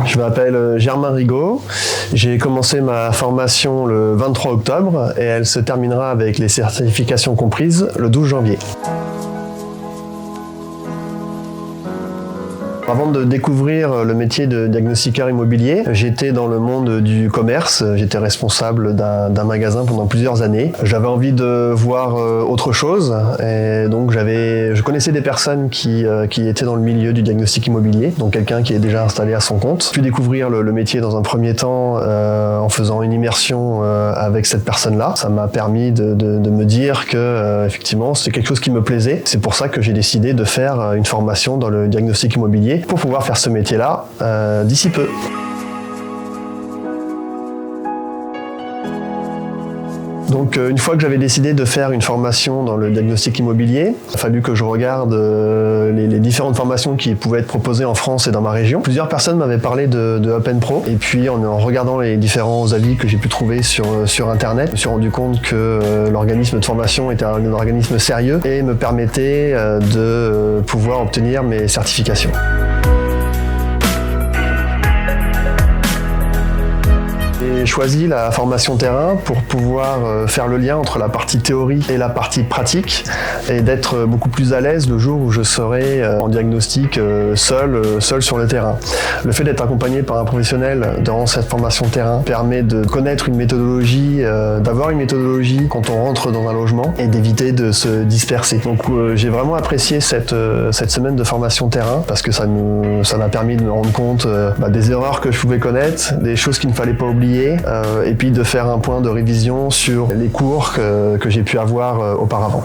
Je m'appelle Germain Rigaud. J'ai commencé ma formation le 23 octobre et elle se terminera avec les certifications comprises le 12 janvier. Avant de découvrir le métier de diagnostiqueur immobilier, j'étais dans le monde du commerce. J'étais responsable d'un magasin pendant plusieurs années. J'avais envie de voir autre chose et donc je connaissais des personnes qui étaient dans le milieu du diagnostic immobilier, donc quelqu'un qui est déjà installé à son compte. J'ai pu découvrir le métier dans un premier temps en faisant une immersion avec cette personne-là. Ça m'a permis de me dire que effectivement c'était quelque chose qui me plaisait. C'est pour ça que j'ai décidé de faire une formation dans le diagnostic immobilier pour pouvoir faire ce métier-là d'ici peu. Donc une fois que j'avais décidé de faire une formation dans le diagnostic immobilier, il a fallu que je regarde les différentes formations qui pouvaient être proposées en France et dans ma région. Plusieurs personnes m'avaient parlé de OpenPro et puis en regardant les différents avis que j'ai pu trouver sur internet, je me suis rendu compte que l'organisme de formation était un organisme sérieux et me permettait de pouvoir obtenir mes certifications. J'ai choisi la formation terrain pour pouvoir faire le lien entre la partie théorie et la partie pratique et d'être beaucoup plus à l'aise le jour où je serai en diagnostic seul sur le terrain. Le fait d'être accompagné par un professionnel durant cette formation terrain permet de connaître une méthodologie, d'avoir une méthodologie quand on rentre dans un logement et d'éviter de se disperser. Donc j'ai vraiment apprécié cette semaine de formation terrain parce que ça m'a permis de me rendre compte des erreurs que je pouvais connaître, des choses qu'il ne fallait pas oublier, et puis de faire un point de révision sur les cours que j'ai pu avoir auparavant.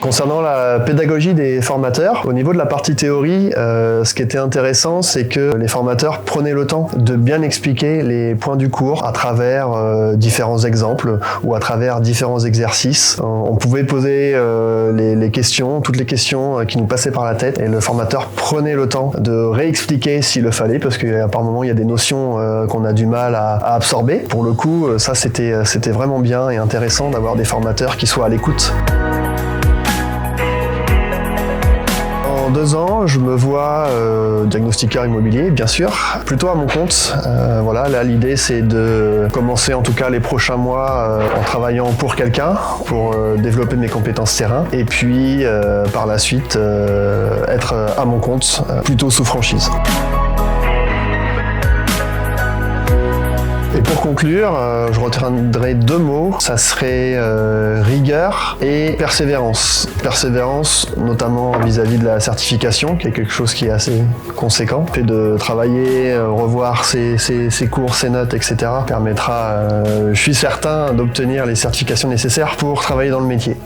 Concernant la pédagogie des formateurs, au niveau de la partie théorie, ce qui était intéressant, c'est que les formateurs prenaient le temps de bien expliquer les points du cours à travers différents exemples ou à travers différents exercices. On pouvait poser les questions, toutes les questions qui nous passaient par la tête, et le formateur prenait le temps de réexpliquer s'il le fallait, parce qu'à par moments, il y a des notions qu'on a du mal à absorber. Pour le coup, ça c'était vraiment bien et intéressant d'avoir des formateurs qui soient à l'écoute. En 2 ans, je me vois diagnostiqueur immobilier, bien sûr, plutôt à mon compte. Voilà, là l'idée c'est de commencer en tout cas les prochains mois en travaillant pour quelqu'un, pour développer mes compétences terrain, et puis par la suite être à mon compte, plutôt sous franchise. Et pour conclure, je retiendrai 2 mots, ça serait rigueur et persévérance. Persévérance notamment vis-à-vis de la certification, qui est quelque chose qui est assez conséquent. Le fait de travailler, revoir ses cours, ses notes, etc. permettra, je suis certain, d'obtenir les certifications nécessaires pour travailler dans le métier.